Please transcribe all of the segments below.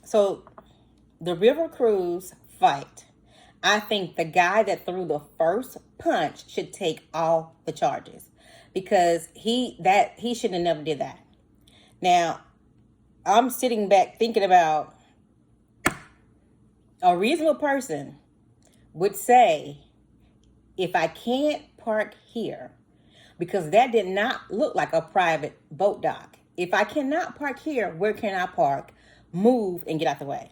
So the river cruise fight. I think the guy that threw the first punch should take all the charges because he shouldn't have never did that. Now, I'm sitting back thinking about a reasonable person would say, if I can't park here, because that did not look like a private boat dock. If I cannot park here, where can I park? Move and get out the way.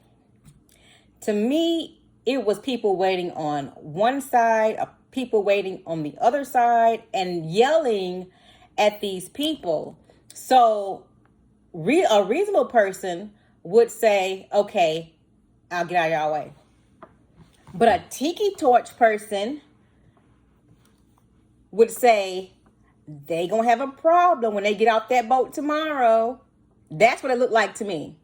To me, it was people waiting on one side, people waiting on the other side, and yelling at these people. So a reasonable person would say, okay, I'll get out of your way. But a tiki torch person would say they gonna have a problem when they get off that boat tomorrow. That's what it looked like to me.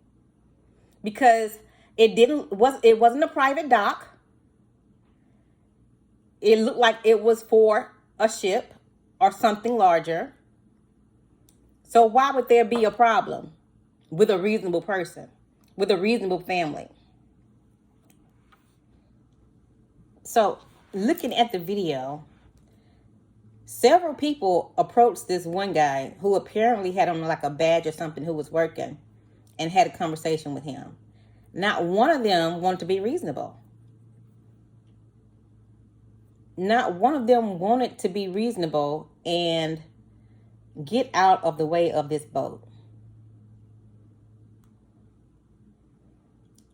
Because it wasn't a private dock. It looked like it was for a ship or something larger. So why would there be a problem with a reasonable person, with a reasonable family? So looking at the video, several people approached this one guy who apparently had on like a badge or something, who was working, and had a conversation with him. Not one of them wanted to be reasonable. Not one of them wanted to be reasonable and get out of the way of this boat.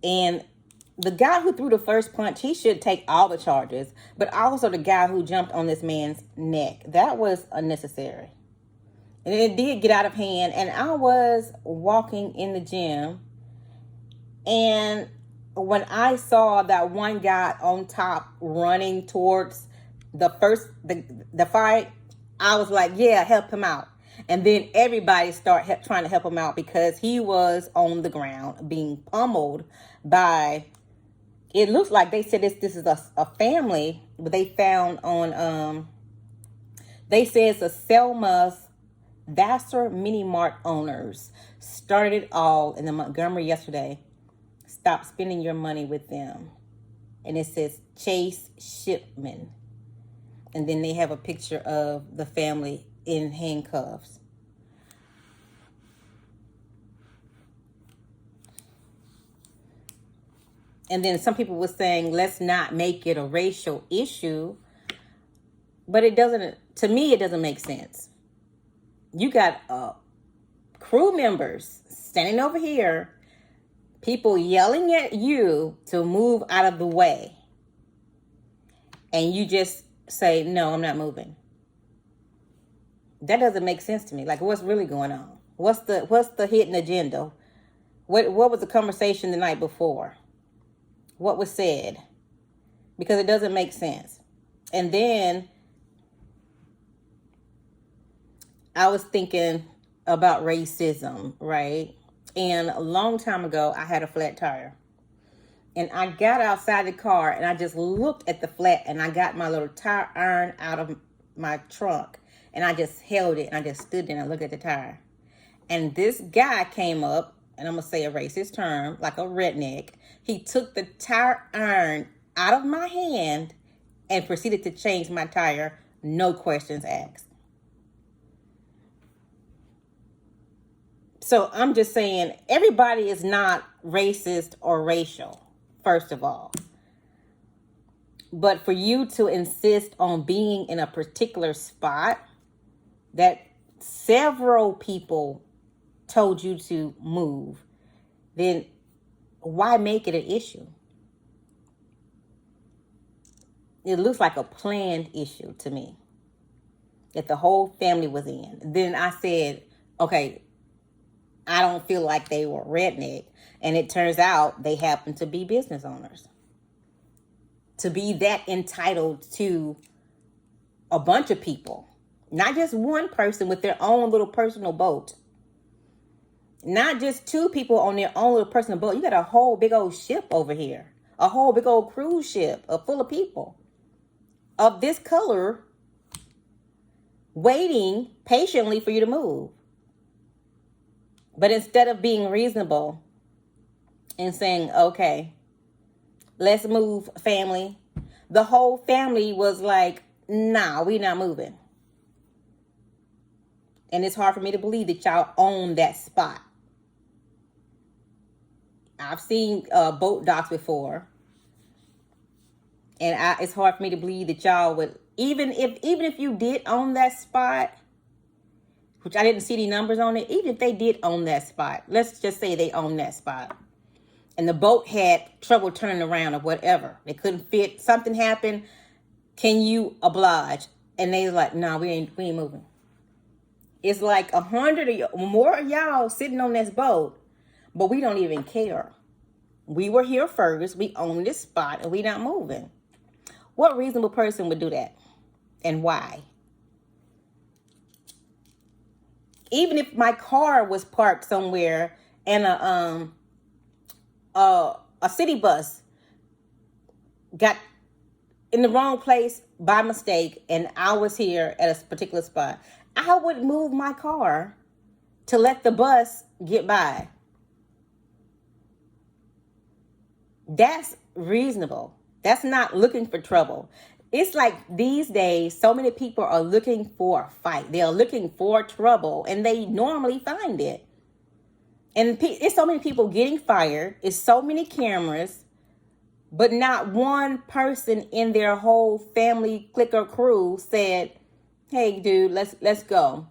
And the guy who threw the first punch, he should take all the charges, but also the guy who jumped on this man's neck. That was unnecessary. And it did get out of hand. And I was walking in the gym, and when I saw that one guy on top running towards the fight, I was like, yeah, help him out. And then everybody started trying to help him out because he was on the ground being pummeled by, it looks like they said this is a family, but they found on, they said it's a Selma's Vassar Mini Mart owners. Started it all in the Montgomery yesterday. Stop spending your money with them. And it says Chase Shipman. And then they have a picture of the family in handcuffs. And then some people were saying, let's not make it a racial issue. But it doesn't, to me, it doesn't make sense. You got crew members standing over here, people yelling at you to move out of the way. And you just say, no, I'm not moving. That doesn't make sense to me. Like, what's really going on? What's the hidden agenda? What was the conversation the night before? What was said? Because it doesn't make sense. And then I was thinking about racism, right? And a long time ago, I had a flat tire. And I got outside the car and I just looked at the flat, and I got my little tire iron out of my trunk. And I just held it, and I just stood there and I looked at the tire. And this guy came up, and I'm going to say a racist term, like a redneck. He took the tire iron out of my hand and proceeded to change my tire. No questions asked. So I'm just saying, everybody is not racist or racial, first of all. But for you to insist on being in a particular spot that several people told you to move, then why make it an issue? It looks like a planned issue to me that the whole family was in. Then I said, okay, I don't feel like they were redneck. And it turns out they happen to be business owners. To be that entitled to a bunch of people. Not just one person with their own little personal boat. Not just two people on their own little personal boat. You got a whole big old ship over here. A whole big old cruise ship full of people. Of this color. Waiting patiently for you to move. But instead of being reasonable and saying, okay, let's move, family. The whole family was like, nah, we not moving. And it's hard for me to believe that y'all own that spot. I've seen boat docks before. And it's hard for me to believe that y'all would, even if you did own that spot, which I didn't see any numbers on it, even if they did own that spot, let's just say they own that spot, and the boat had trouble turning around or whatever, they couldn't fit, something happened, can you oblige? And they like, nah, we ain't moving. It's like 100 or more of y'all sitting on this boat, but we don't even care. We were here first, we own this spot, and we not moving. What reasonable person would do that? And why? Even if my car was parked somewhere and a city bus got in the wrong place by mistake and I was here at a particular spot, I would move my car to let the bus get by. That's reasonable. That's not looking for trouble. It's like these days, so many people are looking for a fight. They are looking for trouble, and they normally find it. And it's so many people getting fired. It's so many cameras, but not one person in their whole family, clique, or crew said, hey, dude, let's go.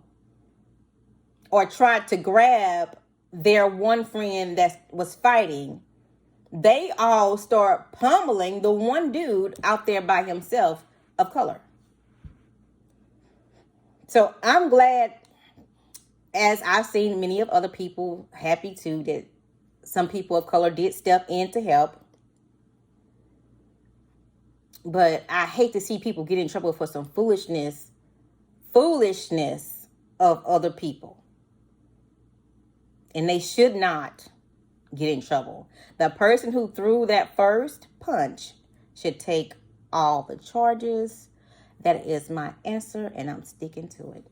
Or tried to grab their one friend that was fighting. They all start pummeling the one dude out there by himself of color. So I'm glad, as I've seen many of other people, happy too, that some people of color did step in to help. But I hate to see people get in trouble for some foolishness of other people. And they should not get in trouble. The person who threw that first punch should take all the charges. That is my answer, and I'm sticking to it.